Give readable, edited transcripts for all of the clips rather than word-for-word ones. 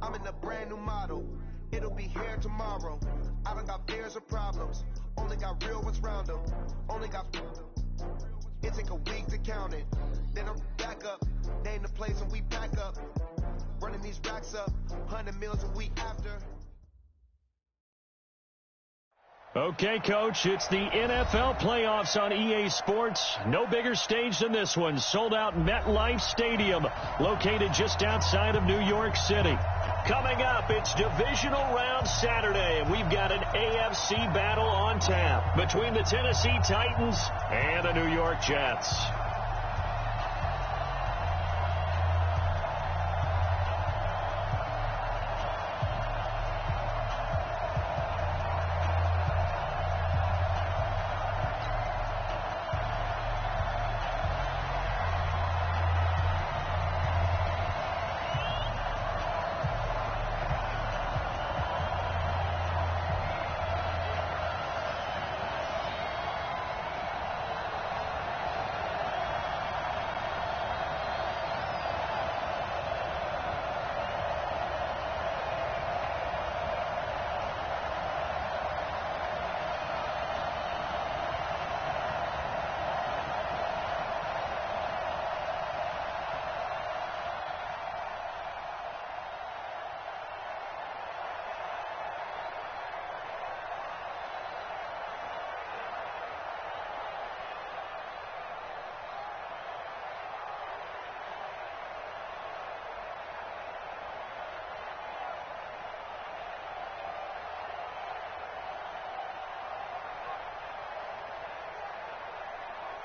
I'm in a brand new model. It'll be here tomorrow. I don't got fears or problems. Only got real ones round them. Only got... It take a week to count it. Then I'm back up. Name the place and we pack up. Running these racks up. 100 meals a week after. Okay, Coach, it's the NFL playoffs on EA Sports. No bigger stage than this one. Sold out MetLife Stadium, located just outside of New York City. Coming up, it's divisional round Saturday, and we've got an AFC battle on tap between the Tennessee Titans and the New York Jets.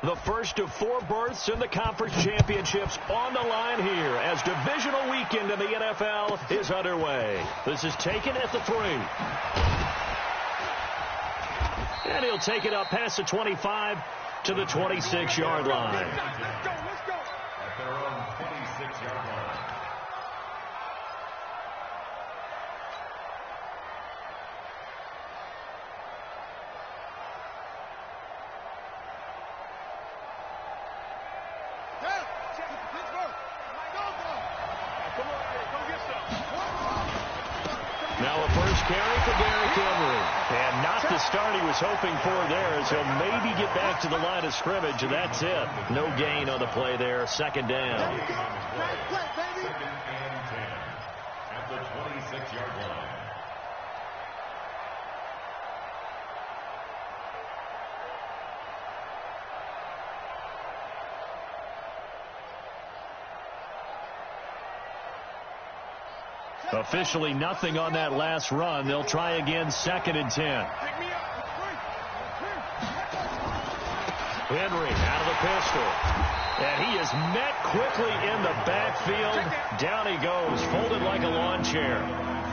The first of 4 berths in the conference championships on the line here as divisional weekend in the NFL is underway. This is taken at the 3. And he'll take it up past the 25 to the 26-yard line. Let's go. At their own 26-yard line. Now a first carry for Derrick Henry. And not the start he was hoping for there, as he'll maybe get back to the line of scrimmage, and that's it. No gain on the play there. Second down. Second and 10 at the 26-yard line. Officially nothing on that last run. They'll try again, 2nd and 10. Henry out of the pistol. And he is met quickly in the backfield. Down he goes, folded like a lawn chair.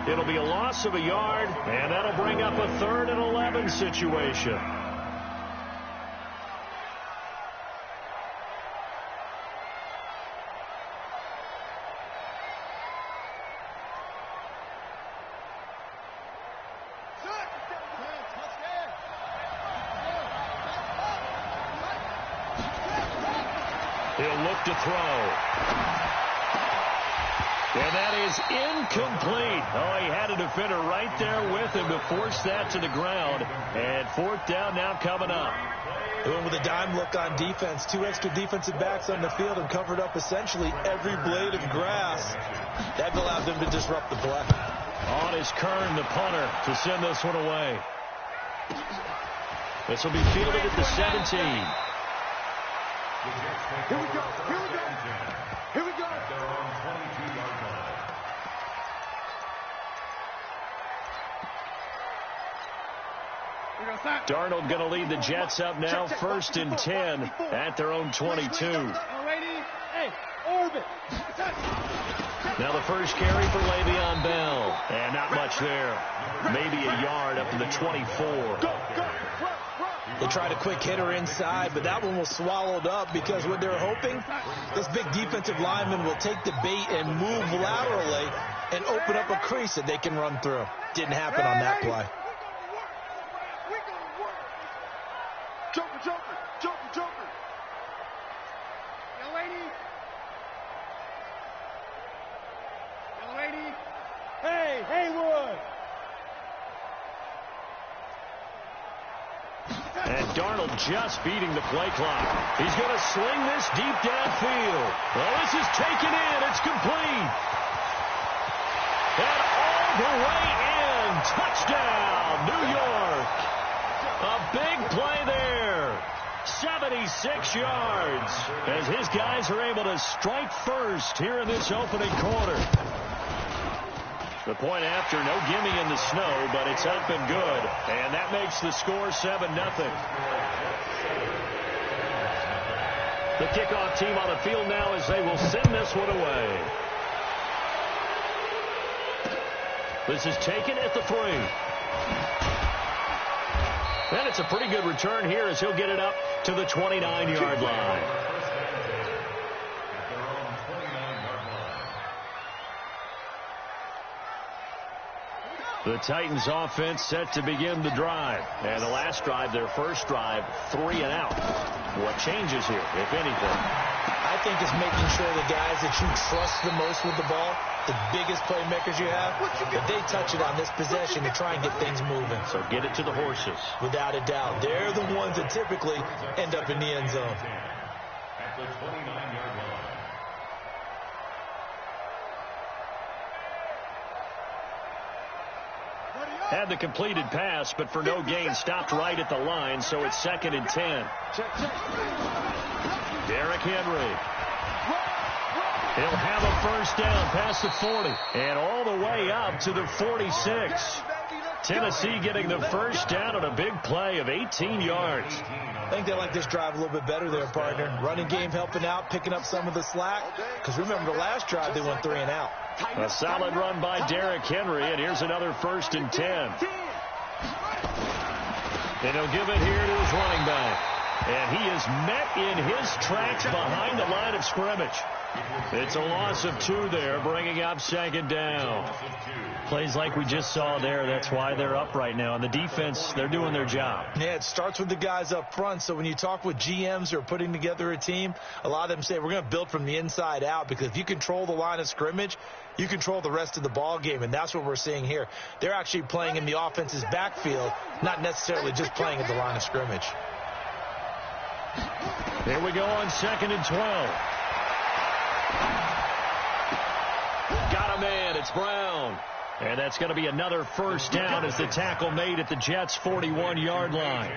It'll be a loss of a yard, and that'll bring up a 3rd and 11 situation. He'll look to throw. And that is incomplete. Oh, he had a defender right there with him to force that to the ground. And 4th down now coming up. Going with a dime look on defense. 2 extra defensive backs on the field and covered up essentially every blade of grass. That allowed them to disrupt the play. On is Kern, the punter, to send this one away. This will be fielded at the 17. Here we go. At their own 22-yard line. Darnold going to lead the Jets up now, 1st and 10 at their own 22. Now the first carry for Le'Veon Bell. And not much there. Maybe a yard up to the 24. They tried a quick hitter inside, but that one was swallowed up because what they're hoping, this big defensive lineman will take the bait and move laterally and open up a crease that they can run through. Didn't happen on that play. Joker. Young lady. And Darnold just beating the play clock. He's going to sling this deep downfield. Well, this is taken in. It's complete. And all the way in. Touchdown, New York. A big play there. 76 yards as his guys are able to strike first here in this opening quarter. The point after, no gimme in the snow, but it's up and good. And that makes the score 7-0. The kickoff team on the field now as they will send this one away. This is taken at the 3. And it's a pretty good return here as he'll get it up to the 29-yard line. The Titans offense set to begin the drive. And the last drive, their first drive, 3 and out. What changes here, if anything? I think it's making sure the guys that you trust the most with the ball, the biggest playmakers you have, that they touch it on this possession to try and get things moving. So get it to the horses. Without a doubt. They're the ones that typically end up in the end zone. At the 29-yard line. Had the completed pass, but for no gain, stopped right at the line, so it's 2nd and 10. Derrick Henry. He'll have a first down past the 40 and all the way up to the 46. Tennessee getting the first down on a big play of 18 yards. I think they like this drive a little bit better there, partner. Running game helping out, picking up some of the slack. Because remember, the last drive they went 3 and out. A solid run by Derrick Henry, and here's another 1st and 10. And he'll give it here to his running back. And he is met in his tracks behind the line of scrimmage. It's a loss of 2 there, bringing up 2nd down. Plays like we just saw there, that's why they're up right now. And the defense, they're doing their job. Yeah, it starts with the guys up front. So when you talk with GMs who are putting together a team, a lot of them say we're going to build from the inside out, because if you control the line of scrimmage, you control the rest of the ball game, and that's what we're seeing here. They're actually playing in the offense's backfield, not necessarily just playing at the line of scrimmage. Here we go on 2nd and 12. Got a man. It's Brown. And that's going to be another first down as the tackle made at the Jets' 41-yard line.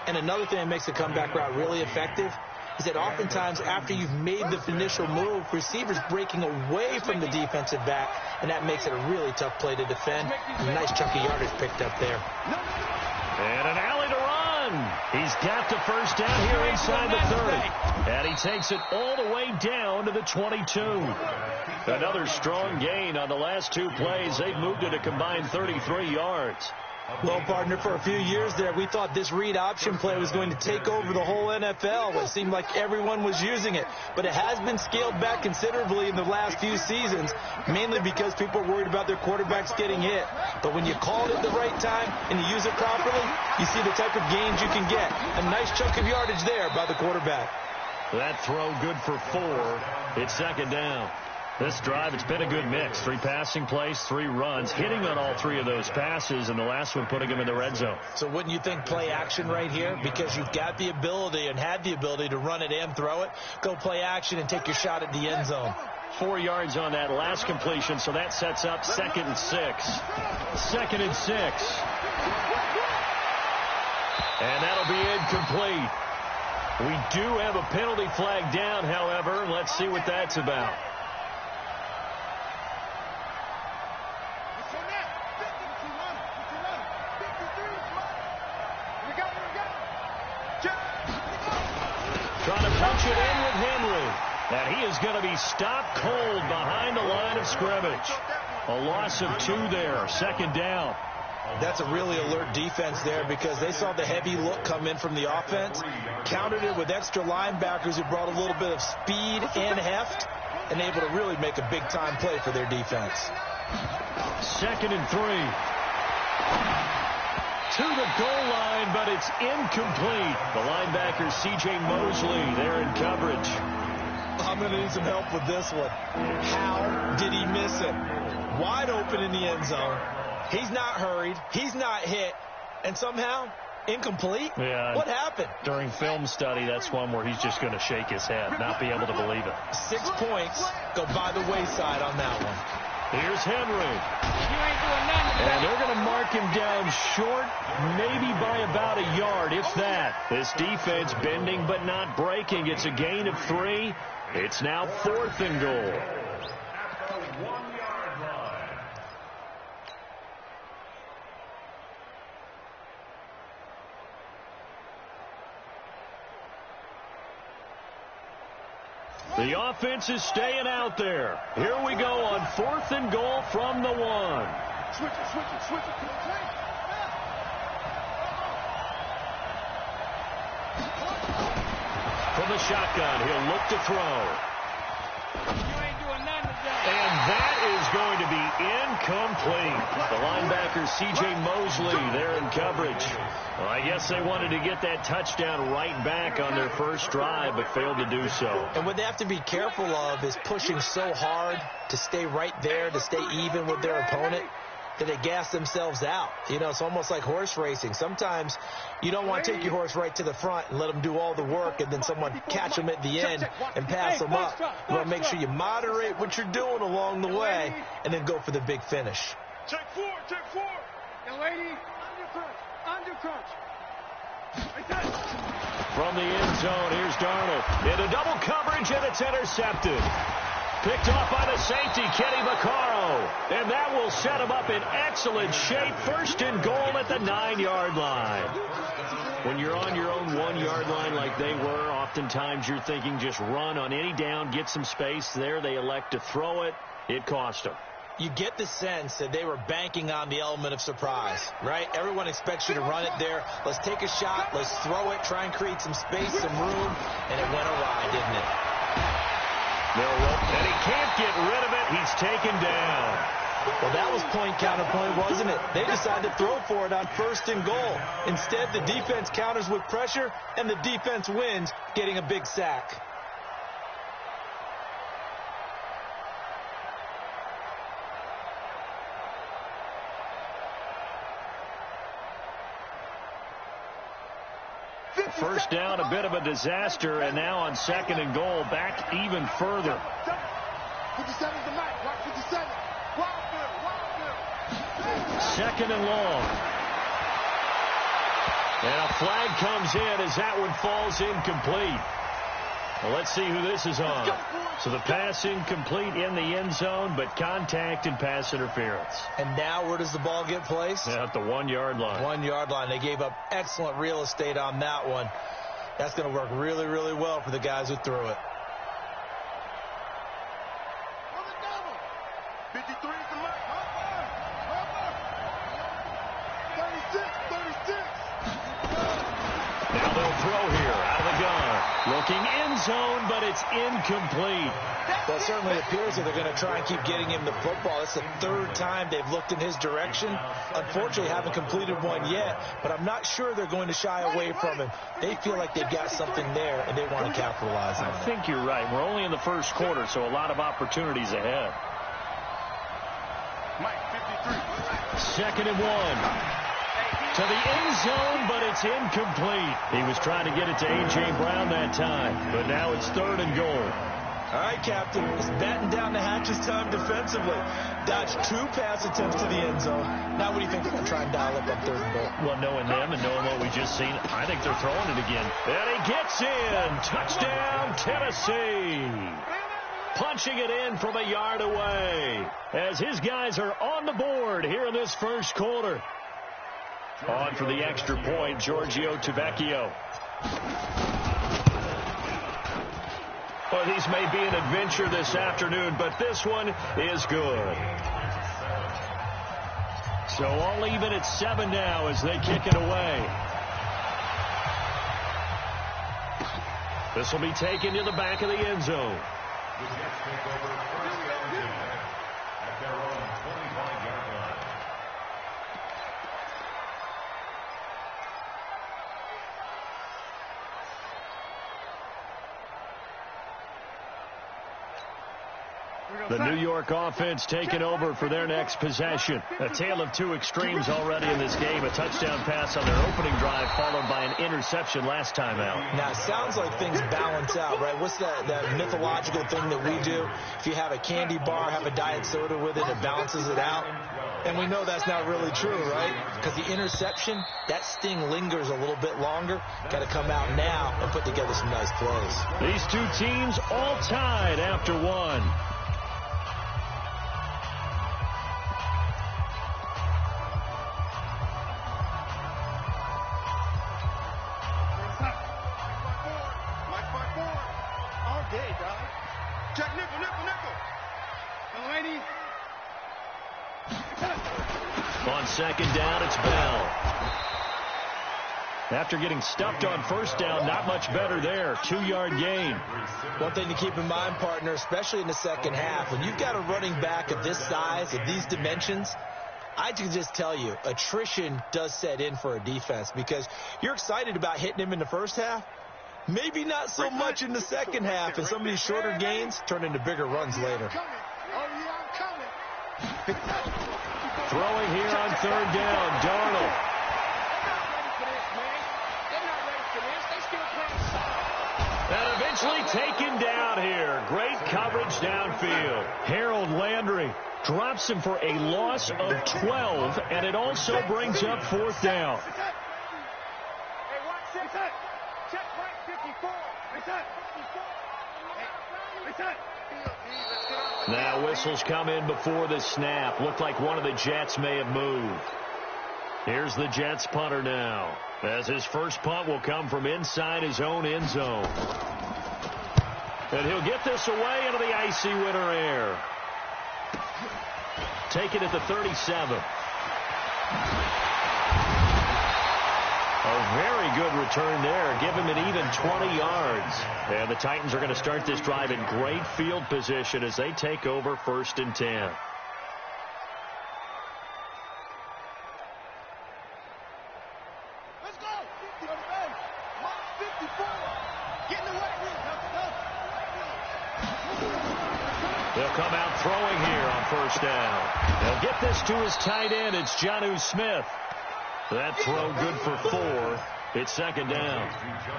And another thing that makes the comeback route really effective is that oftentimes after you've made the initial move, receivers breaking away from the defensive back, and that makes it a really tough play to defend. A nice chunky yardage picked up there. And an alley to run. He's got the first down here inside the 30. And he takes it all the way down to the 22. Another strong gain on the last 2 plays. They've moved it a combined 33 yards. Well, partner, for a few years there, we thought this read option play was going to take over the whole NFL. It seemed like everyone was using it. But it has been scaled back considerably in the last few seasons, mainly because people are worried about their quarterbacks getting hit. But when you call it at the right time and you use it properly, you see the type of gains you can get. A nice chunk of yardage there by the quarterback. That throw good for 4. It's 2nd down. This drive, it's been a good mix. 3 passing plays, 3 runs, hitting on all 3 of those passes, and the last one putting him in the red zone. So wouldn't you think play action right here? Because you've got the ability and had the ability to run it and throw it. Go play action and take your shot at the end zone. 4 yards on that last completion, so that sets up 2nd and 6. 2nd and 6. And that'll be incomplete. We do have a penalty flag down, however. Let's see what that's about. Trying to punch it in with Henry. And he is going to be stopped cold behind the line of scrimmage. A loss of 2 there. 2nd down. That's a really alert defense there, because they saw the heavy look come in from the offense, countered it with extra linebackers who brought a little bit of speed and heft, and able to really make a big-time play for their defense. 2nd and 3. To the goal line, but it's incomplete. The linebacker, C.J. Mosley, there in coverage. I'm going to need some help with this one. How did he miss it? Wide open in the end zone. He's not hurried. He's not hit. And somehow, incomplete? Yeah. What happened? During film study, that's one where he's just going to shake his head, not be able to believe it. 6 points go by the wayside on that one. Here's Henry. And they're going to mark him down short, maybe by about a yard, if that. This defense bending but not breaking. It's a gain of 3. It's now 4th and goal. The offense is staying out there. Here we go on 4th and goal from the 1. Switch it. From the shotgun, he'll look to throw. And that is going to be incomplete. The linebacker, C.J. Mosley, there in coverage. Well, I guess they wanted to get that touchdown right back on their first drive, but failed to do so. And what they have to be careful of is pushing so hard to stay right there, to stay even with their opponent, that they gas themselves out. You know, it's almost like horse racing. Sometimes you don't want to take your horse right to the front and let them do all the work and then someone catch them at the end and pass them up. You want to make sure you moderate what you're doing along the way and then go for the big finish. Check 4. Young lady, under crunch. From the end zone, here's Darnold. Into double coverage, and it's intercepted. Picked off by the safety, Kenny Vaccaro. And that will set him up in excellent shape. 1st and goal at the 9-yard line. When you're on your own 1-yard line like they were, oftentimes you're thinking just run on any down, get some space. There they elect to throw it. It cost them. You get the sense that they were banking on the element of surprise, right? Everyone expects you to run it there. Let's take a shot. Let's throw it. Try and create some space, some room. And it went awry, didn't it? And he can't get rid of it. He's taken down. Well, that was point counterpoint, wasn't it? They decided to throw for it on 1st and goal. Instead, the defense counters with pressure, and the defense wins, getting a big sack. First down, a bit of a disaster, and now on 2nd and goal, back even further. 57's the mic. Watch 57. Wild 2nd and long. And a flag comes in as that one falls incomplete. Well, let's see who this is on. So the pass incomplete in the end zone, but contact and pass interference. And now where does the ball get placed? At the 1-yard line. 1-yard line. They gave up excellent real estate on that one. That's going to work really, really well for the guys who threw it. 53 is the mic. 36. Now they'll throw here out of the gun. Looking end zone, but it's incomplete. Well, it certainly appears that they're going to try and keep getting him the football. It's the 3rd time they've looked in his direction. Unfortunately, haven't completed one yet, but I'm not sure they're going to shy away from him. They feel like they've got something there, and they want to capitalize on it. I think you're right. We're only in the 1st quarter, so a lot of opportunities ahead. Mike, 53. 2nd and 1. To the end zone, but it's incomplete. He was trying to get it to A.J. Brown that time, but now it's 3rd and goal. All right, Captain, it's batten down the hatches time defensively. Dodged 2 pass attempts to the end zone. Now what do you think they're going to try and dial up on 3rd and goal? Well, knowing them and knowing what we just seen, I think they're throwing it again. And he gets in. Touchdown, Tennessee. Punching it in from a yard away as his guys are on the board here in this 1st quarter. On for the extra point, Giorgio Tavecchio. Well, these may be an adventure this afternoon, but this one is good. So all even at 7 now as they kick it away. This will be taken to the back of the end zone. The Jets take over 1st down 10 at their own 25-yard line. Here we go. The New York offense taking over for their next possession. A tale of two extremes already in this game. A touchdown pass on their opening drive followed by an interception last time out. Now, it sounds like things balance out, right? What's that mythological thing that we do? If you have a candy bar, have a diet soda with it, it balances it out. And we know that's not really true, right? Because the interception, that sting lingers a little bit longer. Got to come out now and put together some nice plays. These two teams all tied after one. On second down, it's Bell. After getting stuffed on first down, not much better there. 2-yard gain. One thing to keep in mind, partner, especially in the second half, when you've got a running back of this size, of these dimensions, I can just tell you, attrition does set in for a defense because you're excited about hitting him in the first half. Maybe not so much in the second half, and some of these shorter gains turn into bigger runs later. Throwing here on third down, Darnold. And eventually taken down here. Great coverage downfield. Harold Landry drops him for a loss of 12, and it also brings up fourth down. Now whistles come in before the snap. Looked like one of the Jets may have moved. Here's the Jets punter now, as his first punt will come from inside his own end zone. And he'll get this away into the icy winter air. Take it at the 37. A very good return there. Give him an even 20 yards. And the Titans are going to start this drive in great field position as they take over 1st and 10. Let's go. 50 on the bench. 54. Get in the weight room. They'll come out throwing here on first down. They'll get this to his tight end. It's Jonnu Smith. That throw good for 4. It's second down.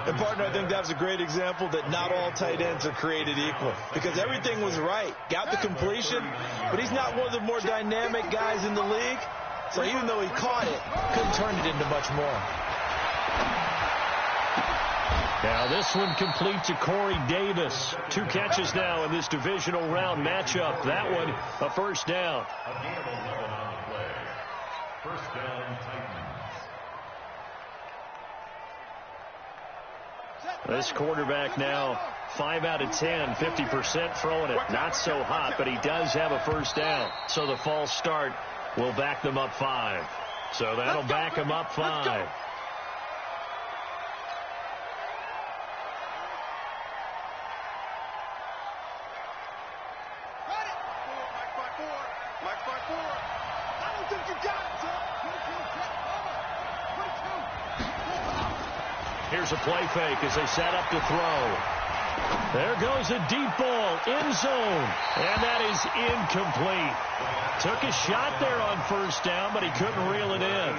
And, partner, I think that was a great example that not all tight ends are created equal because everything was right. Got the completion, but he's not one of the more dynamic guys in the league. So even though he caught it, couldn't turn it into much more. Now this one complete to Corey Davis. 2 catches now in this divisional round matchup. That one a first down. A gain of 11 on the play. First down, Titans. This quarterback now 5 out of 10, 50% throwing it. Not so hot, but he does have a first down. So the false start will back them up 5. So that'll back them up 5. Here's a play fake as they set up to throw. There goes a deep ball, end zone, and that is incomplete. Took a shot there on first down, but he couldn't reel it in.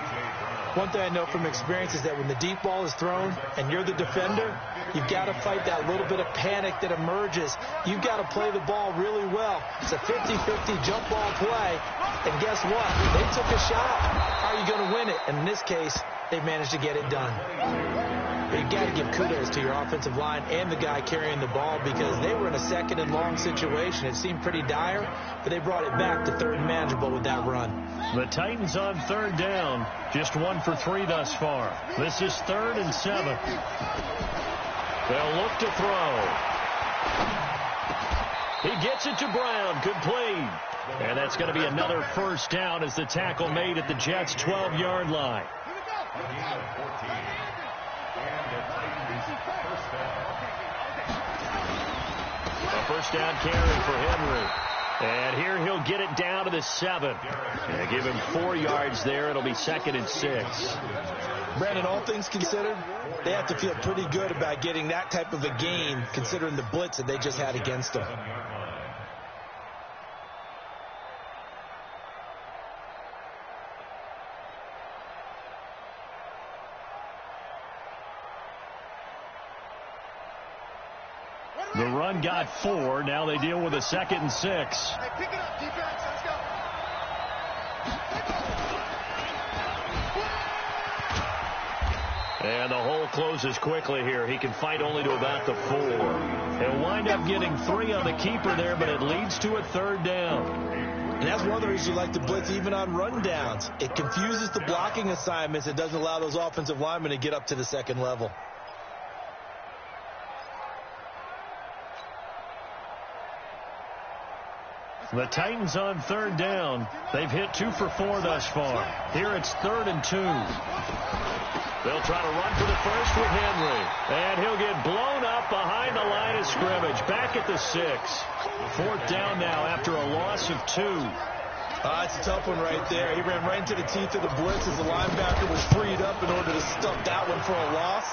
One thing I know from experience is that when the deep ball is thrown and you're the defender, you've got to fight that little bit of panic that emerges. You've got to play the ball really well. It's a 50-50 jump ball play, and guess what? They took a shot. How are you going to win it? And in this case, they managed to get it done. But you've got to give kudos to your offensive line and the guy carrying the ball because they were in a second and long situation. It seemed pretty dire, but they brought it back to third and manageable with that run. The Titans on third down, just 1 for 3 thus far. This is 3rd and 7. They'll look to throw. He gets it to Brown, complete. And that's going to be another first down as the tackle made at the Jets' 12-yard line. A first down carry for Henry. And here he'll get it down to the 7. And give him 4 yards there. It'll be 2nd and 6. Brandon, all things considered, they have to feel pretty good about getting that type of a gain considering the blitz that they just had against them. The run got 4. Now they deal with a 2nd and 6. Hey, pick it up, defense. Let's go. And the hole closes quickly here. He can fight only to about the 4. He'll wind up getting 3 on the keeper there, but it leads to a 3rd down. And that's one of the reasons you like to blitz even on rundowns. It confuses the blocking assignments. It doesn't allow those offensive linemen to get up to the 2nd level. The Titans on 3rd down. They've hit 2 for 4 thus far. Here it's 3rd and 2. They'll try to run for the first with Henry. And he'll get blown up behind the line of scrimmage. Back at the 6. 4th down now after a loss of 2. It's a tough one right there. He ran right into the teeth of the blitz as the linebacker was freed up in order to stuff that one for a loss.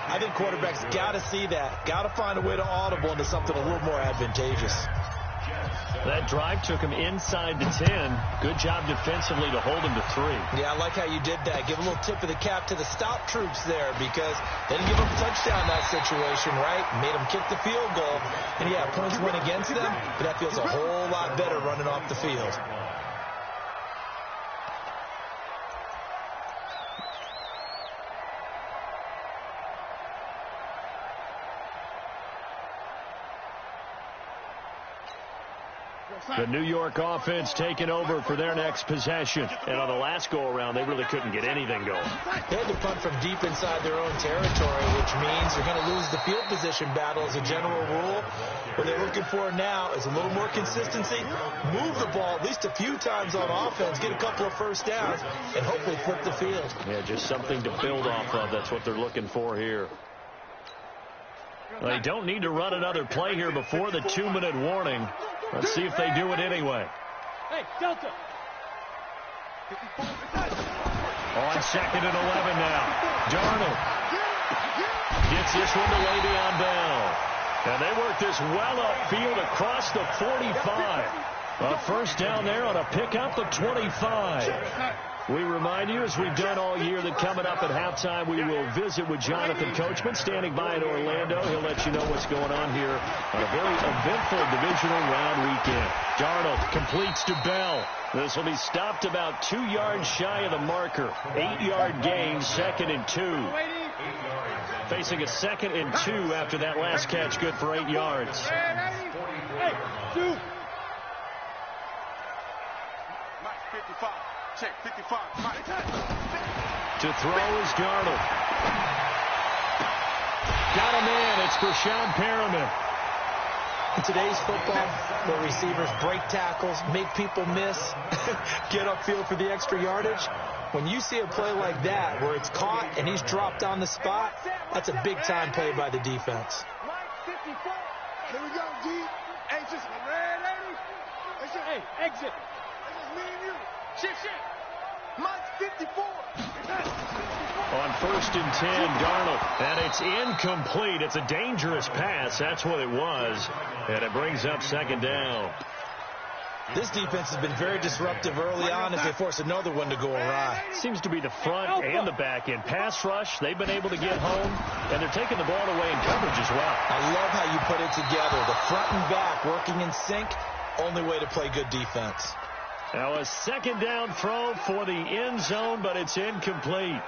I think quarterbacks got to see that. Got to find a way to audible into something a little more advantageous. That drive took him inside the 10. Good job defensively to hold him to 3. Yeah, I like how you did that. Give a little tip of the cap to the stop troops there because they didn't give up a touchdown in that situation, right? Made them kick the field goal. And, yeah, points went against them, but that feels a whole lot better running off the field. The New York offense taking over for their next possession. And on the last go-around, they really couldn't get anything going. They had to punt from deep inside their own territory, which means they're going to lose the field position battle as a general rule. What they're looking for now is a little more consistency, move the ball at least a few times on offense, get a couple of first downs, and hopefully flip the field. Yeah, just something to build off of. That's what they're looking for here. They don't need to run another play here before the 2-minute warning. Let's see if they do it anyway. Hey, Delta. On 2nd and 11 now. Darnold gets this one to Le'Veon Bell. And they work this well upfield across the 45. A first down there on a pickup of 25. We remind you, as we've done all year, that coming up at halftime, we will visit with Jonathan Coachman, standing by in Orlando. He'll let you know what's going on here on a very eventful divisional round weekend. Darnold completes to Bell. This will be stopped about 2 yards shy of the marker. 8-yard gain, 2nd and 2. Facing a 2nd and 2 after that last catch, good for 8 yards. Hey, 2. Mike, 55. Check, 55. Mike. To throw is Darnold. Got him in. It's Brashad Perriman. In today's football, where receivers break tackles, make people miss, get upfield for the extra yardage, when you see a play like that where it's caught and he's dropped on the spot, that's a big-time play by the defense. Here we go, D. Hey, just red, lady. Hey, exit. It's just me and you. Shit. Mike's 54. On 1st and 10, Darnold. And it's incomplete. It's a dangerous pass. That's what it was. And it brings up 2nd down. This defense has been very disruptive early on as they force another one to go awry. Seems to be the front and the back end. Pass rush, they've been able to get home, and they're taking the ball away in coverage as well. I love how you put it together. The front and back working in sync, only way to play good defense. Now a 2nd down throw for the end zone, but it's incomplete.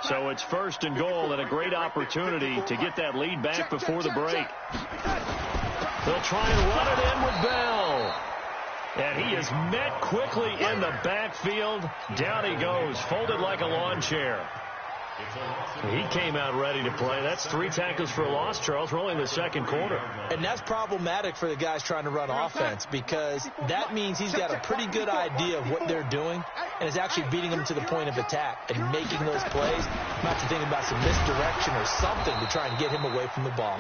So it's 1st and goal, and a great opportunity to get that lead back before the break. They'll try and run it in with Bell. And he is met quickly in the backfield. Down he goes, folded like a lawn chair. He came out ready to play. That's 3 tackles for a loss, Charles. We're only in the 2nd quarter. And that's problematic for the guys trying to run offense because that means he's got a pretty good idea of what they're doing and is actually beating them to the point of attack and making those plays. Not to think about some misdirection or something to try and get him away from the ball.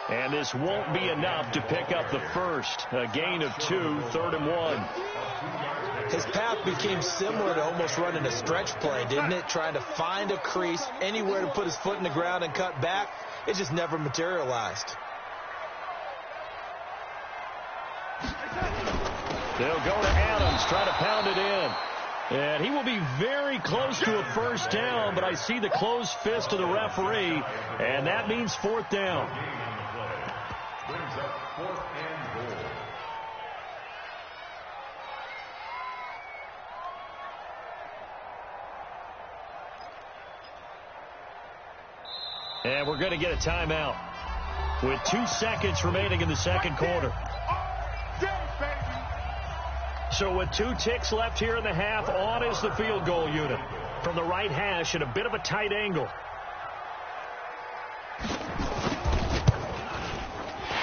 And this won't be enough to pick up the first. A gain of 2, 3rd and 1. His path became similar to almost running a stretch play, didn't it? Trying to find a crease, anywhere to put his foot in the ground and cut back. It just never materialized. They'll go to Adams, try to pound it in. And he will be very close to a first down, but I see the closed fist of the referee, and that means 4th down. 4th and goal. And we're going to get a timeout with 2 seconds remaining in the second quarter. So with 2 ticks left here in the half, on is the field goal unit from the right hash at a bit of a tight angle.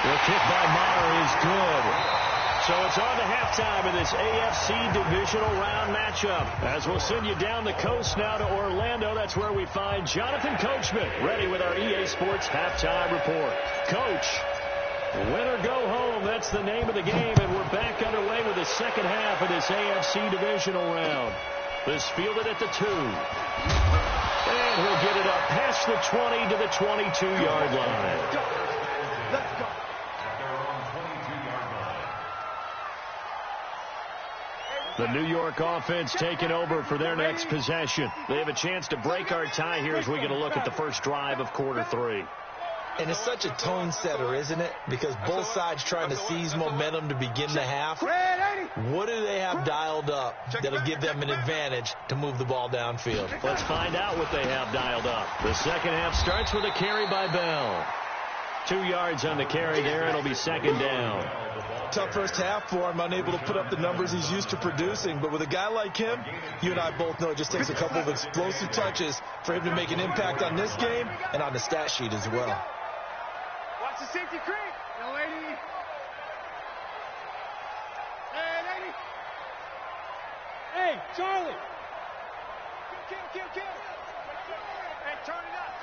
The kick by Maher is good. So it's on to halftime in this AFC divisional round matchup. As we'll send you down the coast now to Orlando, that's where we find Jonathan Coachman ready with our EA Sports halftime report. Coach, win or go home, that's the name of the game, and we're back underway with the second half of this AFC divisional round. This fielded at the 2. And he'll get it up past the 20 to the 22-yard line. Let's go. The New York offense taking over for their next possession. They have a chance to break our tie here as we get a look at the first drive of quarter 3. And it's such a tone setter, isn't it? Because both sides trying to seize momentum to begin the half. What do they have dialed up that'll give them an advantage to move the ball downfield? Let's find out what they have dialed up. The second half starts with a carry by Bell. 2 yards on the carry there. It'll be second down. Tough first half for him, unable to put up the numbers he's used to producing. But with a guy like him, you and I both know it just takes a couple of explosive touches for him to make an impact on this game and on the stat sheet as well. Watch the safety creep. No, lady. Hey, lady. Hey, Charlie. Kill. Hey, turn it up.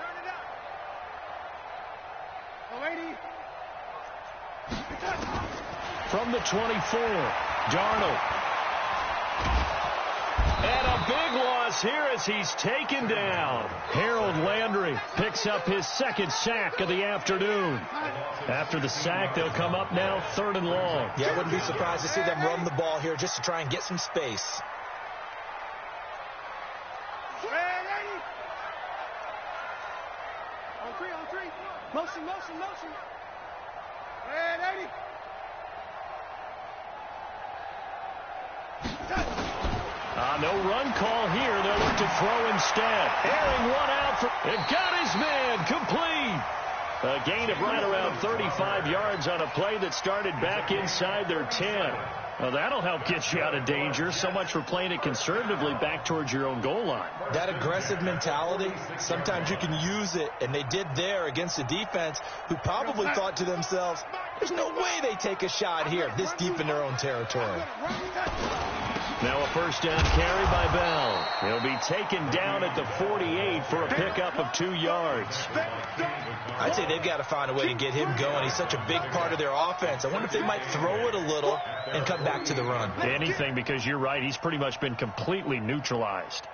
No, lady. From the 24, Darnold. And a big loss here as he's taken down. Harold Landry picks up his second sack of the afternoon. After the sack, they'll come up now 3rd and long. Yeah, I wouldn't be surprised to see them run the ball here just to try and get some space. On three. Motion. Hey, lady. No run call here. They'll look to throw instead. Airing one out. It got his man complete. A gain of right around 35 yards on a play that started back inside their 10. Well, that'll help get you out of danger. So much for playing it conservatively back towards your own goal line. That aggressive mentality, sometimes you can use it, and they did there against a defense who probably thought to themselves, there's no way they take a shot here this deep in their own territory. Now a first down carry by Bell. He'll be taken down at the 48 for a pickup of 2 yards. I'd say they've got to find a way to get him going. He's such a big part of their offense. I wonder if they might throw it a little and come back to the run. Anything, because you're right. He's pretty much been completely neutralized.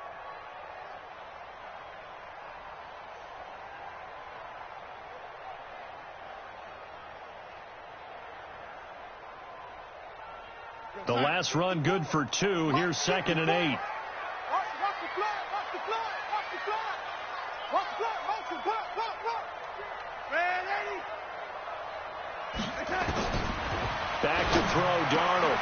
The last run good for 2. Here's 2nd and 8. Back to throw, Darnold.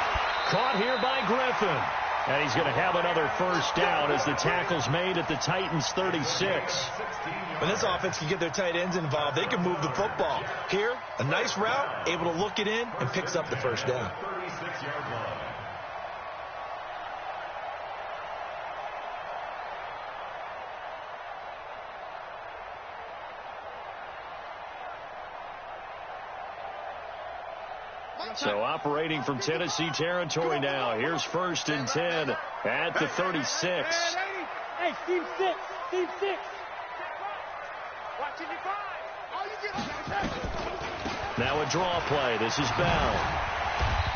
Caught here by Griffin. And he's going to have another first down as the tackle's made at the Titans' 36. When this offense can get their tight ends involved, they can move the football. Here, a nice route, able to look it in, and picks up the first down. 36-yard line. So operating from Tennessee territory now. Here's 1st and 10 at the 36. Hey, Steve 6. Watching your 5. Now a draw play. This is Bell.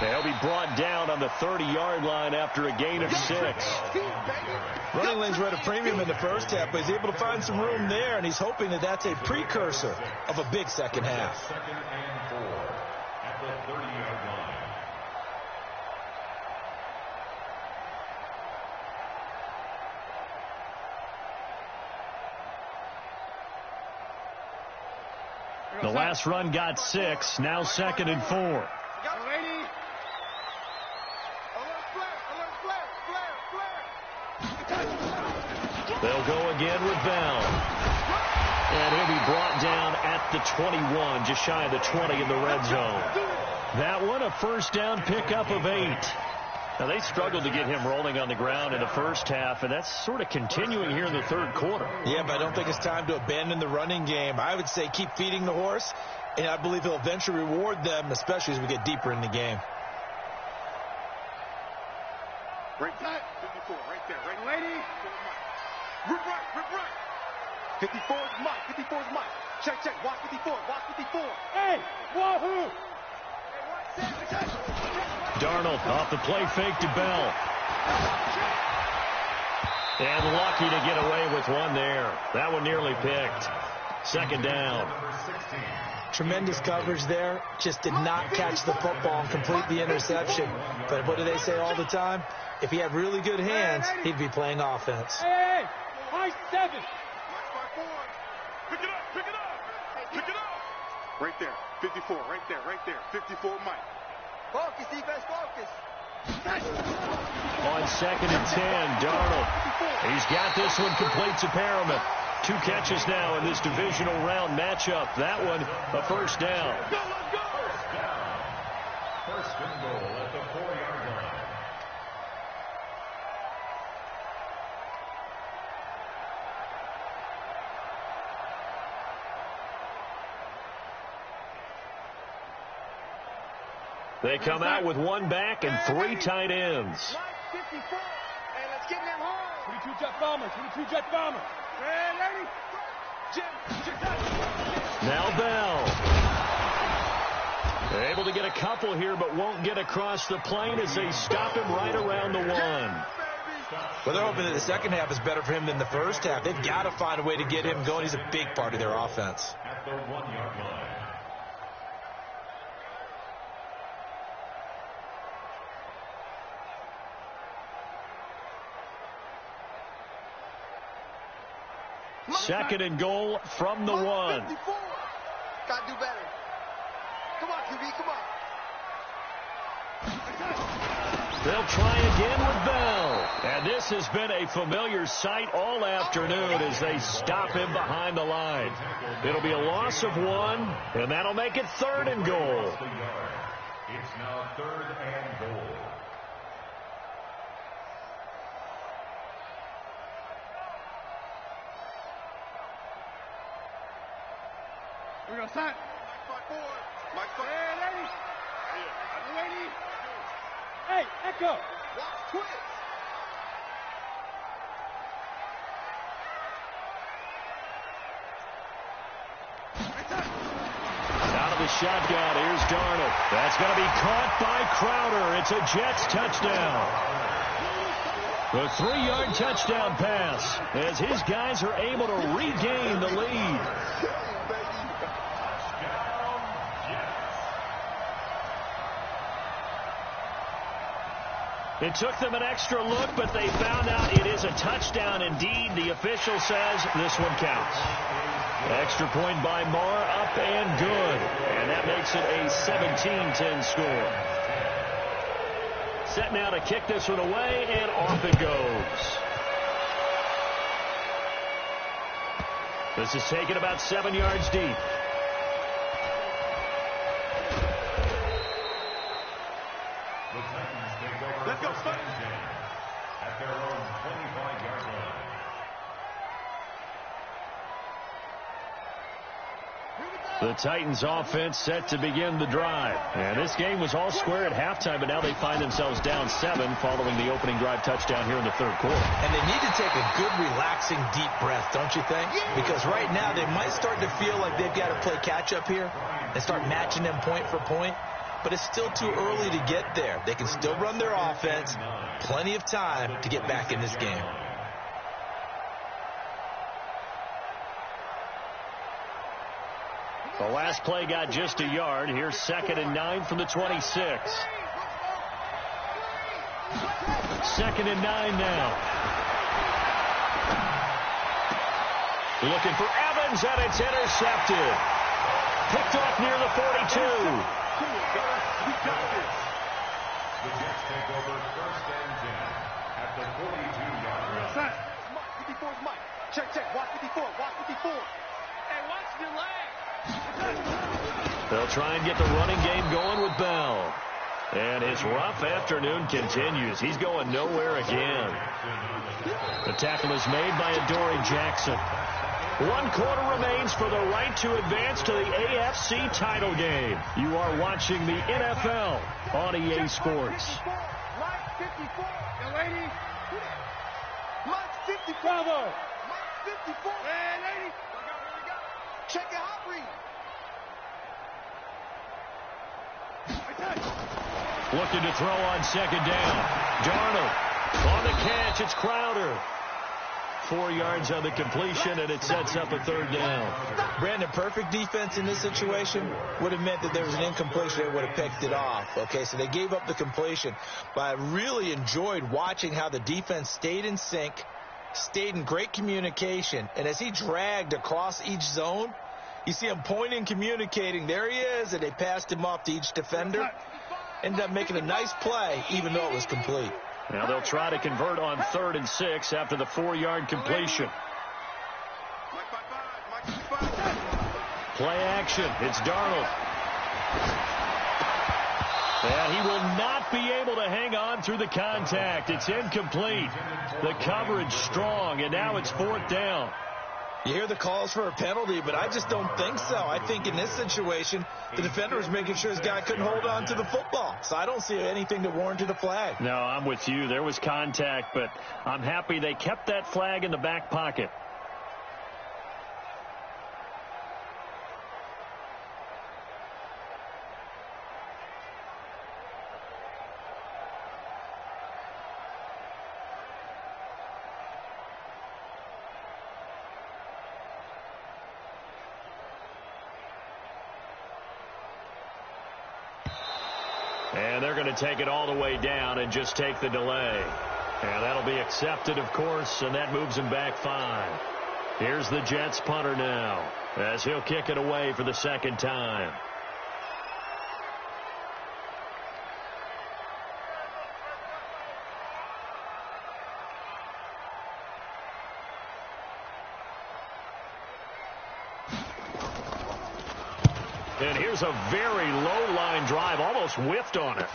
They'll be brought down on the 30-yard line after a gain of 6. Running lanes were at a premium in the first half, but he's able to find some room there, and he's hoping that that's a precursor of a big second half. 2nd and 4 at the 30-yard line. The last run got 6. Now 2nd and 4. Lady. They'll go again with Bell. And he'll be brought down at the 21, just shy of the 20 in the red zone. That one, a first down pickup of 8. Now, they struggled to get him rolling on the ground in the first half, and that's sort of continuing here in the third quarter. Yeah, but I don't think it's time to abandon the running game. I would say keep feeding the horse, and I believe he'll eventually reward them, especially as we get deeper in the game. Right side. 54, right there. Right lady. Rip right. 54 is Mike. 54 is Mike. Check. Watch 54. Watch 54. Hey, wahoo. Darnold off the play fake to Bell. And lucky to get away with one there. That one nearly picked. 2nd down. Tremendous coverage there. Just did not catch the football and complete the interception. But what do they say all the time? If he had really good hands, he'd be playing offense. Hey. High 7. Pick it up. Right there. 54. Right there. 54 Mike. Focus, defense, focus. On 2nd and 10, Darnold. He's got this one complete to Perriman. 2 catches now in this divisional round matchup. That one, a first down. Let's go. First and goal at the 4-yard line. They come out with 1 back and 3 tight ends. 54. And let's get them home. 22 jet bomber. Hey, lady. Now Bell. They're able to get a couple here, but won't get across the plane as they stop him right around the 1. Well, they're hoping that the second half is better for him than the first half. They've got to find a way to get him going. He's a big part of their offense. At the 1-yard line. Second and goal from the 1. 54. Gotta do better. Come on, QB, come on. They'll try again with Bell. And this has been a familiar sight all afternoon as they stop him behind the line. It'll be a loss of 1, and that'll make it 3rd and goal. It's now 3rd and goal. We're going to sign. Mike forward. Hey, lady. Hey, Echo. Watch twist. Out of the shotgun, here's Darnold. That's going to be caught by Crowder. It's a Jets touchdown. The 3-yard touchdown pass as his guys are able to regain the lead. It took them an extra look, but they found out it is a touchdown indeed. The official says this one counts. Extra point by Marr, up and good. And that makes it a 17-10 score. Set now to kick this one away, and off it goes. This is taken about 7 yards deep. Let's go, son. At their own 25-yard line. The Titans offense set to begin the drive. And this game was all square at halftime, but now they find themselves down 7 following the opening drive touchdown here in the third quarter. And they need to take a good, relaxing, deep breath, don't you think? Because right now they might start to feel like they've got to play catch-up here and start matching them point for point. But it's still too early to get there. They can still run their offense. Plenty of time to get back in this game. The last play got just a yard. Here's 2nd and 9 from the 26. 2nd and 9 now. Looking for Evans, and it's intercepted. Picked off near the 42. The Jets take over 1st and 10 at the 42-yard line. 54's Mike. Check. Watch 54. Watch 54. Hey, watch your leg. They'll try and get the running game going with Bell. And his rough afternoon continues. He's going nowhere again. The tackle is made by Adoree Jackson. 1 quarter remains for the right to advance to the AFC title game. You are watching the NFL on EA Sports. Mike 54. Young lady. Mike 54. Bravo. Mike 54. Hey, lady. Check it out, read. Looking to throw on 2nd down. Darnold on the catch. It's Crowder. 4 yards on the completion, and it sets up a 3rd down. Brandon, perfect defense in this situation would have meant that there was an incompletion. They would have picked it off. Okay, so they gave up the completion. But I really enjoyed watching how the defense stayed in sync, stayed in great communication, and as he dragged across each zone, you see him pointing, communicating. There he is, and they passed him off to each defender. Ended up making a nice play, even though it was complete. Now they'll try to convert on 3rd and 6 after the 4-yard completion. Play action. It's Darnold. And he will not be able to hang on through the contact. It's incomplete. The coverage strong, and now it's 4th down. You hear the calls for a penalty, but I just don't think so. I think in this situation, the defender was making sure his guy couldn't hold on to the football. So I don't see anything that warranted a flag. No, I'm with you. There was contact, but I'm happy they kept that flag in the back pocket. And they're going to take it all the way down and just take the delay. And that'll be accepted, of course, and that moves him back 5. Here's the Jets punter now as he'll kick it away for the 2nd time. And here's a very low-line drive, almost whiffed on it.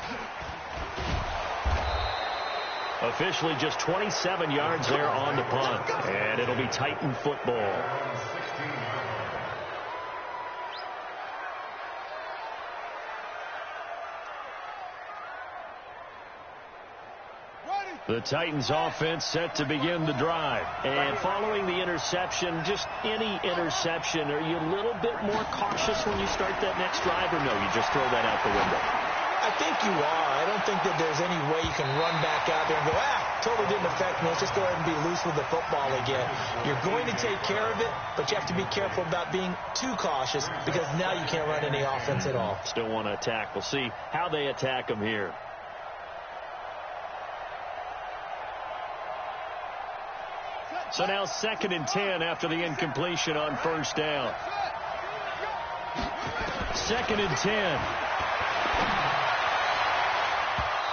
Officially just 27 yards there on the punt, and it'll be Titan football. The Titans offense set to begin the drive. And following the interception, just any interception, are you a little bit more cautious when you start that next drive, or no, you just throw that out the window? I think you are. I don't think that there's any way you can run back out there and go, totally didn't affect me. Let's just go ahead and be loose with the football again. You're going to take care of it, but you have to be careful about being too cautious because now you can't run any offense at all. Still want to attack. We'll see how they attack them here. So now 2nd and 10 after the incompletion on 1st down. 2nd and 10.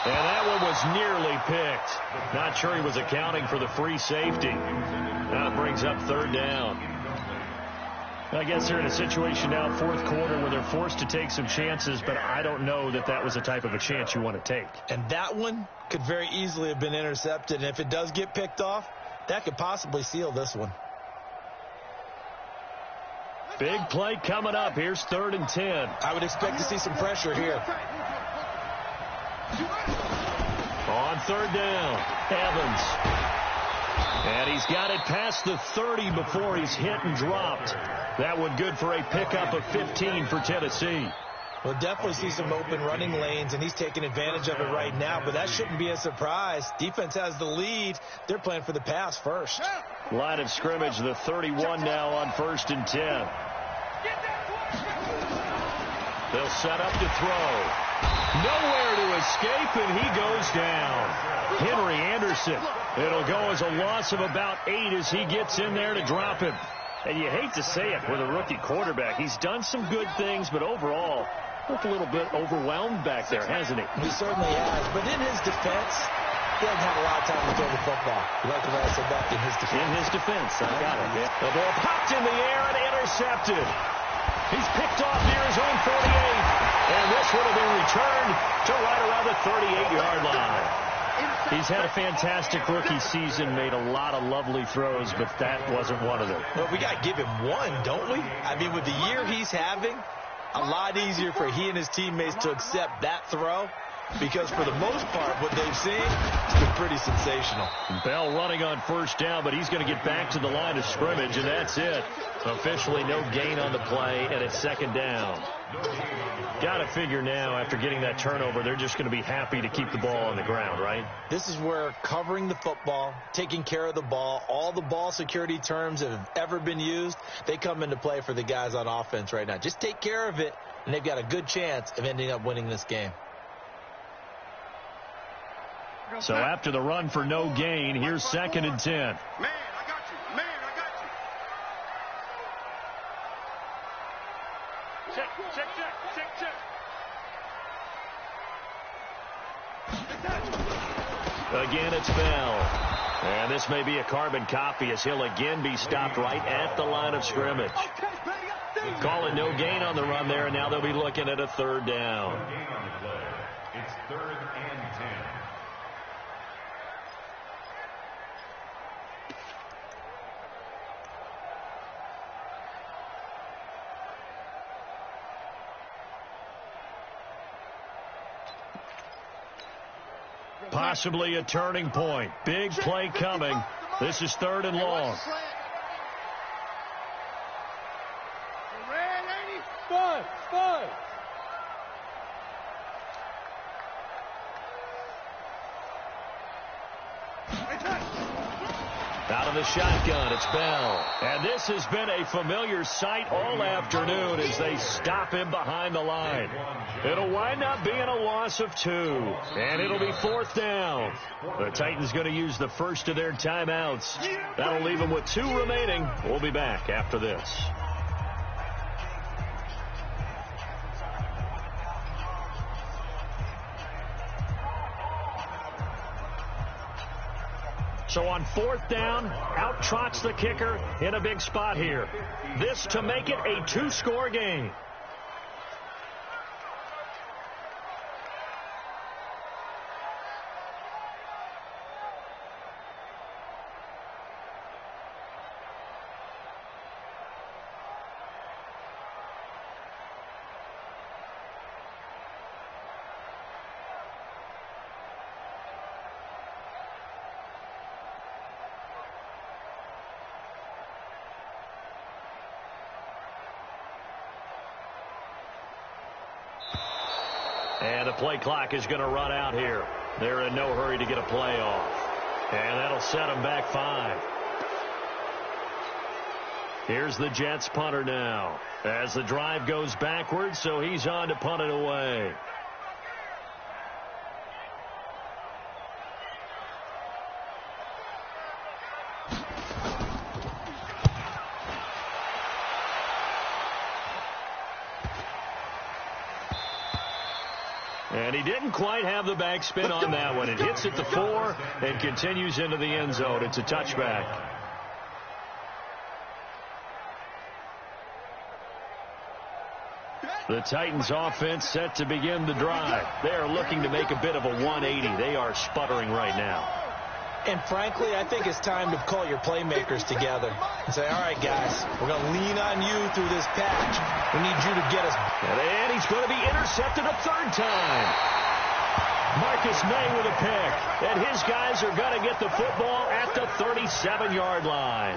And that one was nearly picked. Not sure he was accounting for the free safety. Now it brings up 3rd down. I guess they're in a situation now, 4th quarter, where they're forced to take some chances, but I don't know that that was the type of a chance you want to take. And that one could very easily have been intercepted. And if it does get picked off, that could possibly seal this one. Big play coming up. Here's 3rd and 10. I would expect to see some pressure here. On 3rd down, Evans. And he's got it past the 30 before he's hit and dropped. That one good for a pickup of 15 for Tennessee. We'll definitely see some open running lanes, and he's taking advantage of it right now, but that shouldn't be a surprise. Defense has the lead. They're playing for the pass first. Line of scrimmage, the 31 now on 1st and 10. They'll set up to throw. Nowhere to escape, and he goes down. Henry Anderson. It'll go as a loss of about 8 as he gets in there to drop him. And you hate to say it with a rookie quarterback. He's done some good things, but overall, looked a little bit overwhelmed back there, hasn't he? He certainly has. But in his defense, he hasn't had a lot of time to throw the football. You like the way I said that? In his defense. In his defense. I got it. Yeah. The ball popped in the air and intercepted. He's picked off near his own 48. And this would have been returned to right around the 38-yard line. He's had a fantastic rookie season, made a lot of lovely throws, but that wasn't one of them. Well, we got to give him one, don't we? I mean, with the year he's having, a lot easier for he and his teammates to accept that throw, because for the most part, what they've seen has been pretty sensational. Bell running on first down, but he's going to get back to the line of scrimmage, and that's it. Officially no gain on the play, and it's second down. Got to figure now, after getting that turnover, they're just going to be happy to keep the ball on the ground, right? This is where covering the football, taking care of the ball, all the ball security terms that have ever been used, they come into play for the guys on offense right now. Just take care of it, and they've got a good chance of ending up winning this game. So after the run for no gain, here's 2nd and 10. Man, I got you. Man, I got you. Check. Again, it's Bell. And this may be a carbon copy as he'll again be stopped right at the line of scrimmage. Calling no gain on the run there, and now they'll be looking at a 3rd down. No gain on the play. It's 3rd and 10. Possibly a turning point. Big play coming. This is 3rd and long. Five. Out of the shotgun, it's Bell. And this has been a familiar sight all afternoon as they stop him behind the line. It'll wind up being a loss of 2. And it'll be 4th down. The Titans going to use the first of their timeouts. That'll leave them with 2 remaining. We'll be back after this. So on 4th down, out trots the kicker in a big spot here. This to make it a 2-score game. And the play clock is going to run out here. They're in no hurry to get a play off. And that'll set them back 5. Here's the Jets punter now. As the drive goes backwards, so he's on to punt it away. And he didn't quite have the backspin on that one. It hits at the 4 and continues into the end zone. It's a touchback. The Titans offense set to begin the drive. They are looking to make a bit of a 180. They are sputtering right now. And frankly, I think it's time to call your playmakers together and say, all right, guys, we're going to lean on you through this patch. We need you to get us. And he's going to be intercepted a 3rd time. Marcus May with a pick. And his guys are going to get the football at the 37-yard line.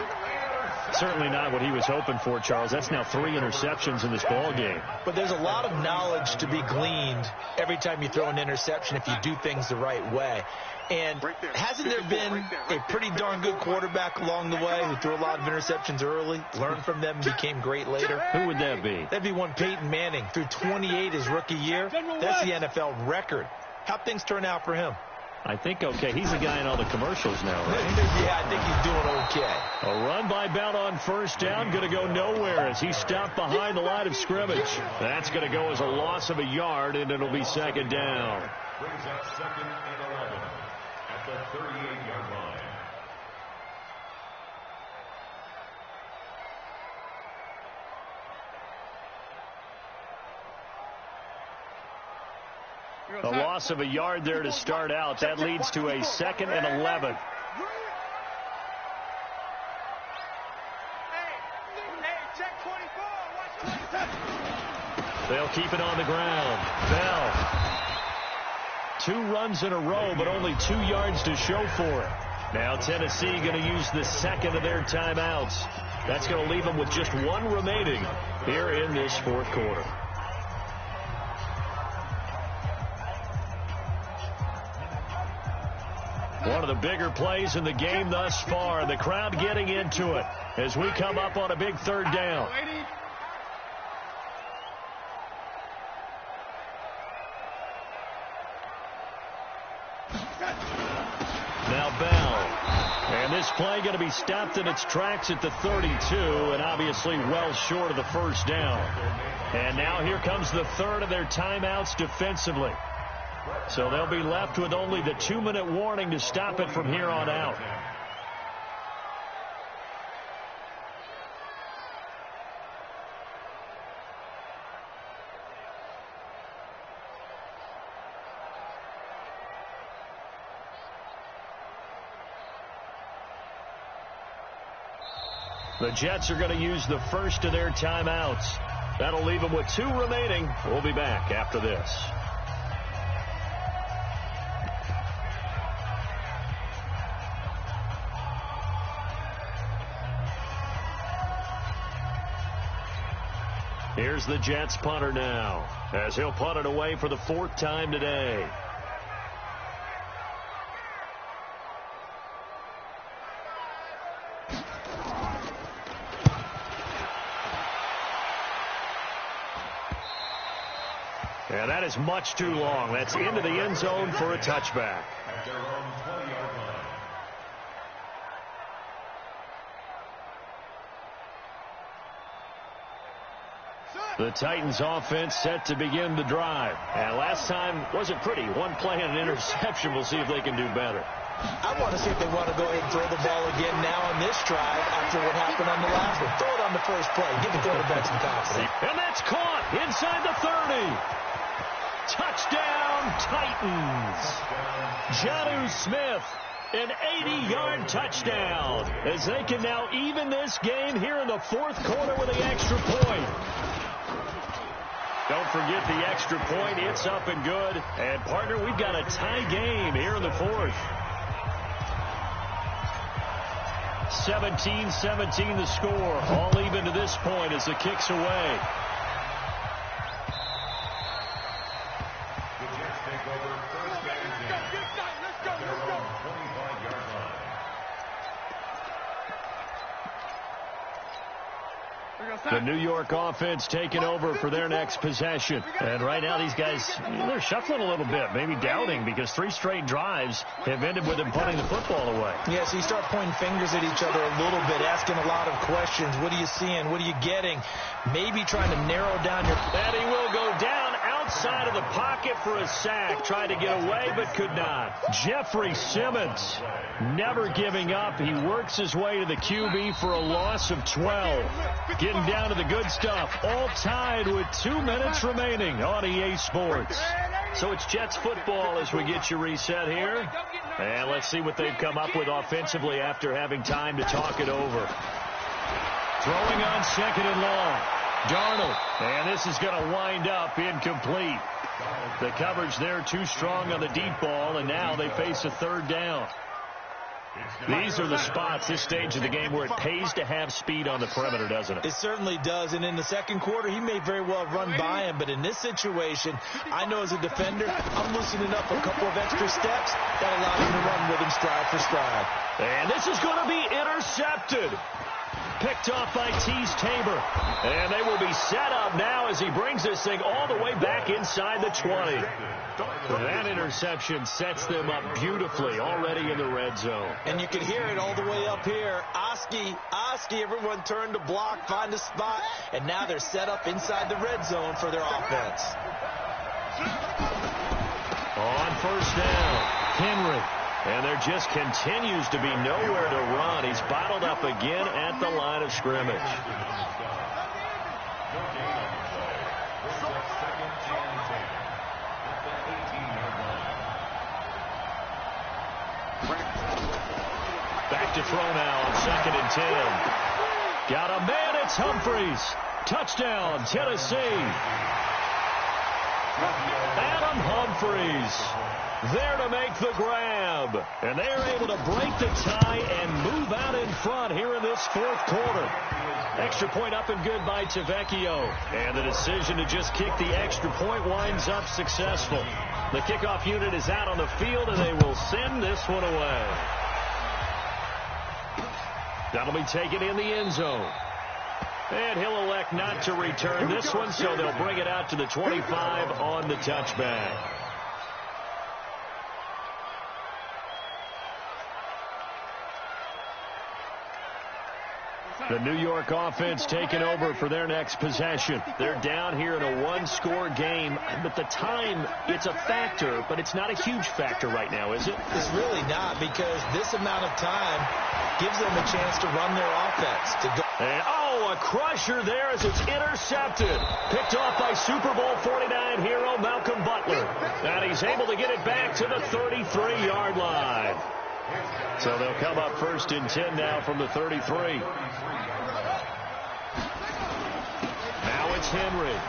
Certainly not what he was hoping for, Charles. That's now 3 interceptions in this ball game. But there's a lot of knowledge to be gleaned every time you throw an interception if you do things the right way. And hasn't there been a pretty darn good quarterback along the way who threw a lot of interceptions early, learned from them, and became great later? Who would that be? That'd be one Peyton Manning. Threw 28 his rookie year. That's the NFL record. How'd things turn out for him? I think okay. He's the guy in all the commercials now, right? Yeah, I think he's doing okay. A run by Bell on first down. Going to go nowhere as he stopped behind the line of scrimmage. That's going to go as a loss of a yard, and it'll be second down. Brings up 2nd and 11 at the 38-yard line. A loss of a yard there to start out. That leads to a 2nd and 11. They'll keep it on the ground. Bell. 2 runs in a row, but only 2 yards to show for it. Now Tennessee going to use the 2nd of their timeouts. That's going to leave them with just 1 remaining here in this 4th quarter. One of the bigger plays in the game thus far. The crowd getting into it as we come up on a big 3rd down. Now Bell. And this play going to be stopped in its tracks at the 32, and obviously well short of the 1st down. And now here comes the 3rd of their timeouts defensively. So they'll be left with only the 2-minute warning to stop it from here on out. The Jets are going to use the 1st of their timeouts. That'll leave them with 2 remaining. We'll be back after this. Here's the Jets punter now, as he'll punt it away for the 4th time today. And that is much too long. That's into the end zone for a touchback. At their own 20-yard line. The Titans offense set to begin the drive. And last time wasn't pretty. 1 play and an interception. We'll see if they can do better. I want to see if they want to go ahead and throw the ball again now on this drive after what happened on the last one. Throw it on the first play. Give the quarterback some confidence. And that's caught inside the 30. Touchdown, Titans. Jonnu Smith, an 80-yard touchdown, as they can now even this game here in the 4th quarter with the extra point. Don't forget the extra point. It's up and good. And, partner, we've got a tie game here in the 4th. 17-17 the score. All even to this point as the kick's away. The Jets take over 1st and 10. At their own 25-yard line. The New York offense taking over for their next possession. And right now these guys, they're shuffling a little bit, maybe doubting, because 3 straight drives have ended with them punting the football away. Yeah, so you start pointing fingers at each other a little bit, asking a lot of questions. What are you seeing? What are you getting? Maybe trying to narrow down your... And he will go down outside of the pocket for a sack. Tried to get away, but could not. Jeffrey Simmons never giving up. He works his way to the QB for a loss of 12. Getting down to the good stuff. All tied with 2 minutes remaining on EA Sports. So it's Jets football as we get you reset here. And let's see what they've come up with offensively after having time to talk it over. Throwing on 2nd and long. Darnold. And this is going to wind up incomplete. The coverage there too strong on the deep ball, and now they face a 3rd down. These are the spots, this stage of the game, where it pays to have speed on the perimeter, doesn't it? It certainly does, and in the 2nd quarter, he may very well run by him, but in this situation, I know as a defender, I'm loosening up a couple of extra steps that allow him to run with him stride for stride. And this is going to be intercepted. Picked off by Tease Tabor. And they will be set up now as he brings this thing all the way back inside the 20. That interception sets them up beautifully already in the red zone. And you can hear it all the way up here. Oski, everyone turned to block, find a spot, and now they're set up inside the red zone for their offense. On first down, Henry. And there just continues to be nowhere to run. He's bottled up again at the line of scrimmage. Back to throw now on 2nd and 10. Got a man, it's Humphreys. Touchdown, Tennessee. Adam Humphreys there to make the grab. And they are able to break the tie and move out in front here in this 4th quarter. Extra point up and good by Tavecchio. And the decision to just kick the extra point winds up successful. The kickoff unit is out on the field, and they will send this one away. That'll be taken in the end zone. And he'll elect not to return this one, so they'll bring it out to the 25 on the touchback. The New York offense taking over for their next possession. They're down here in a one-score game, but the time, it's a factor, but it's not a huge factor right now, is it? It's really not, because this amount of time gives them a chance to run their offense. And, a crusher there as it's intercepted. Picked off by Super Bowl 49 hero Malcolm Butler. And he's able to get it back to the 33-yard line. So they'll come up 1st and 10 now from the 33. Now it's Henry.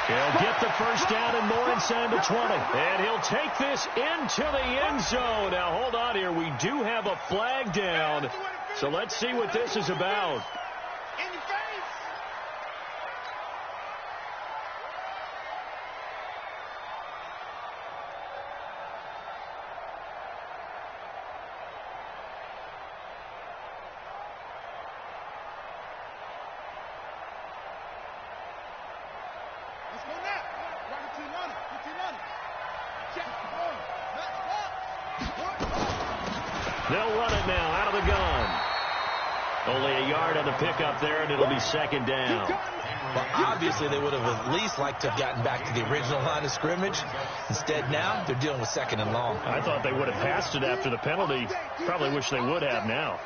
He'll get the first down and more inside the 20. And he'll take this into the end zone. Now, hold on here. We do have a flag down. So let's see what this is about. They'll run it now out of the gun. Only a yard on the pickup there, and it'll be 2nd down. Well, obviously, they would have at least liked to have gotten back to the original line of scrimmage. Instead, now, they're dealing with 2nd and long. I thought they would have passed it after the penalty. Probably wish they would have now.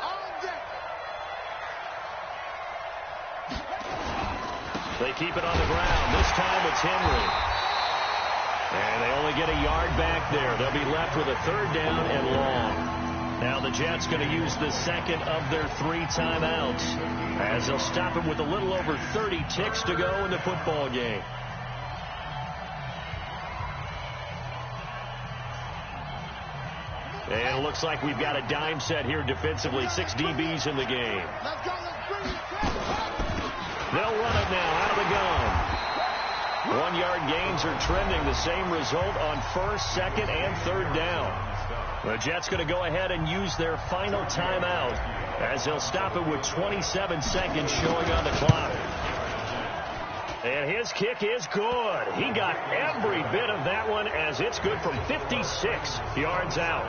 They keep it on the ground. This time it's Henry. And they only get a yard back there. They'll be left with a 3rd down and long. Now the Jets going to use the 2nd of their 3 timeouts as they'll stop it with a little over 30 ticks to go in the football game. And it looks like we've got a dime set here defensively. 6 DBs in the game. They'll run it now out of the gun. 1-yard gains are trending. The same result on 1st, 2nd, and 3rd down. The Jets going to go ahead and use their final timeout as they'll stop it with 27 seconds showing on the clock. And his kick is good. He got every bit of that one as it's good from 56 yards out.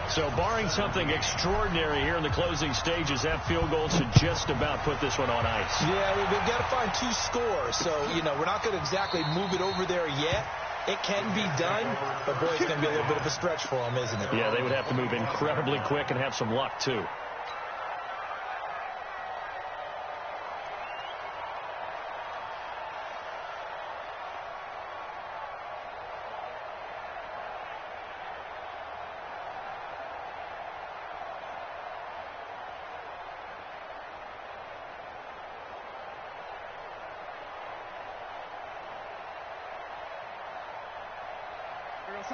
So barring something extraordinary here in the closing stages, that field goal should just about put this one on ice. Yeah, we've got to find 2 scores. So, we're not going to exactly move it over there yet. It can be done, but boy, it's going to be a little bit of a stretch for them, isn't it? Yeah, they would have to move incredibly quick and have some luck, too.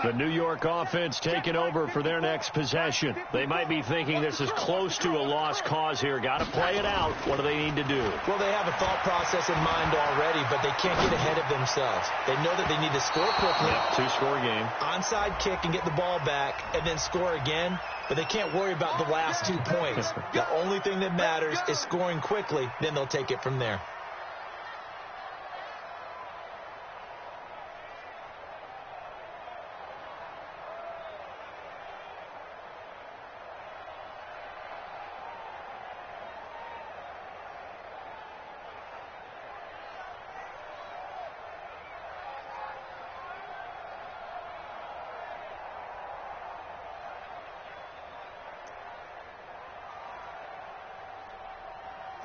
The New York offense taking over for their next possession. They might be thinking this is close to a lost cause here. Got to play it out. What do they need to do? Well, they have a thought process in mind already, but they can't get ahead of themselves. They know that they need to score quickly. Yep, two-score game. Onside kick and get the ball back and then score again, but they can't worry about the last 2 points. The only thing that matters is scoring quickly, then they'll take it from there.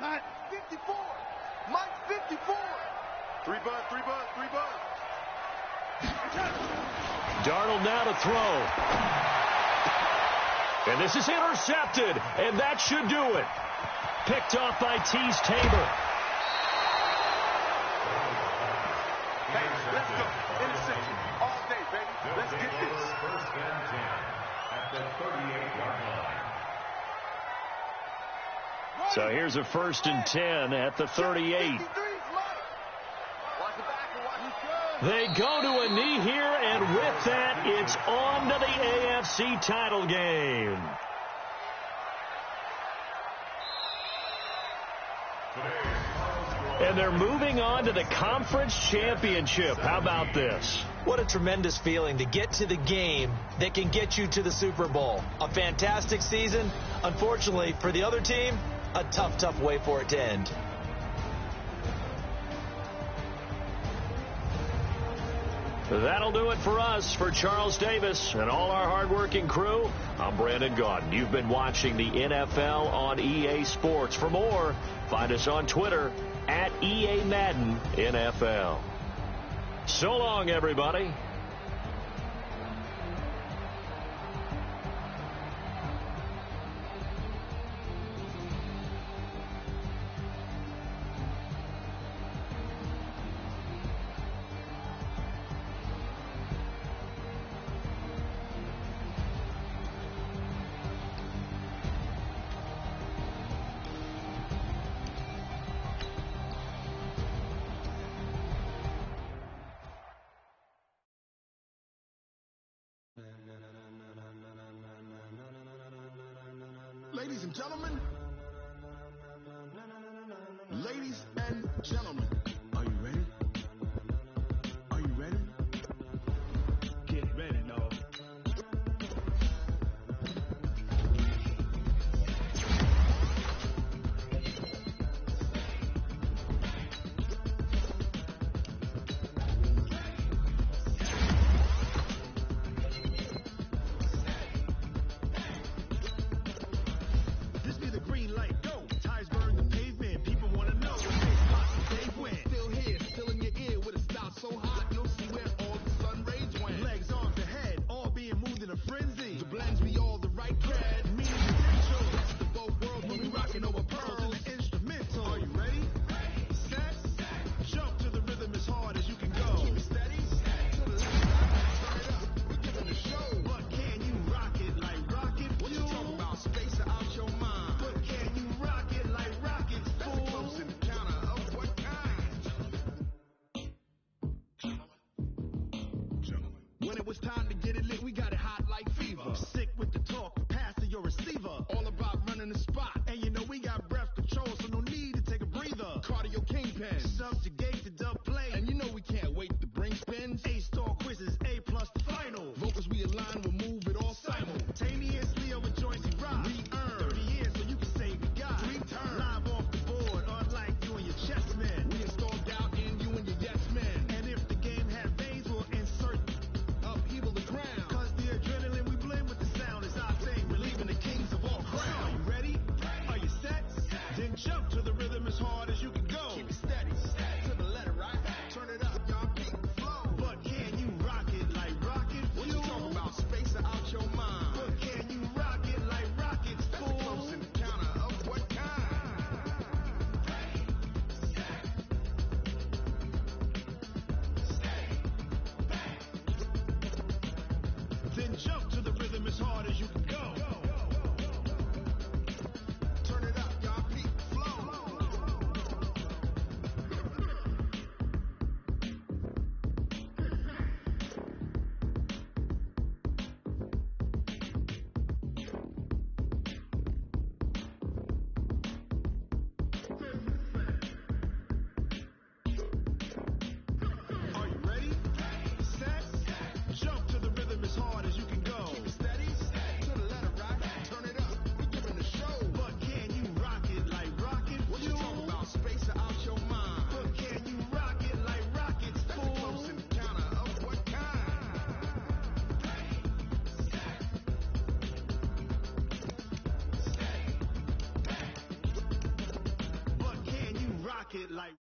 Hot 54. Mike 54. 3 bud. Darnold now to throw. And this is intercepted, and that should do it. Picked off by Tease Tabor. Hey, let's go. Interception all day, baby. Let's get this. First and 10 at the 38-yard line. So here's a 1st and 10 at the 38. They go to a knee here, and with that, it's on to the AFC title game. And they're moving on to the conference championship. How about this? What a tremendous feeling to get to the game that can get you to the Super Bowl. A fantastic season. Unfortunately, for the other team, a tough way for it to end. That'll do it for us. For Charles Davis and all our hardworking crew, I'm Brandon Gaudin. You've been watching the NFL on EA Sports. For more, find us on Twitter at EA Madden NFL. So long, everybody. Ladies and gentlemen, are you ready? Are you ready? Get ready, dog. This be the green light, go. Tires burn the pavement. People want to know what they spots they went. Still here, still in your ear with a style so hot, you'll see where all the sun rays went. Legs, arms, and head, all being moved in a frenzy. The blends be all the right cred. Meaning potential. That's the both worlds when we rocking over pearls in the instrumental. Are you ready? Set. Jump to the rhythm as hard as you can go. Keep it steady. To the left side, turn it up. We're giving the show. But can you rock it like rocket? What you talking about? Space out your mind. But can you rock it like rockets? That's a close encounter of what kind? When it was time to get it lit, we got it hot like fever. Sick with the talk, pass to your receiver. All about running the spot. And you know we got breath control, so no need to take a breather. Cardio kingpin, subjugate the dub play. And you know we can't wait to bring spins. A-star quizzes, A+ the final. Vocals we align, we'll move it all simultaneously over joints we rock. We earn 30 years so you can say we got 3 turns. Live off the board, unlike you and your chess men. We installed doubt in you and your yes men. And if the game had veins, we'll insert upheaval the ground. Cause the adrenaline we blend with the sound is our thing. Relieving the kings of all crowns. Are you ready? Are you set? Then jump to the rhythm as hard as you can go. Keep it steady. To it like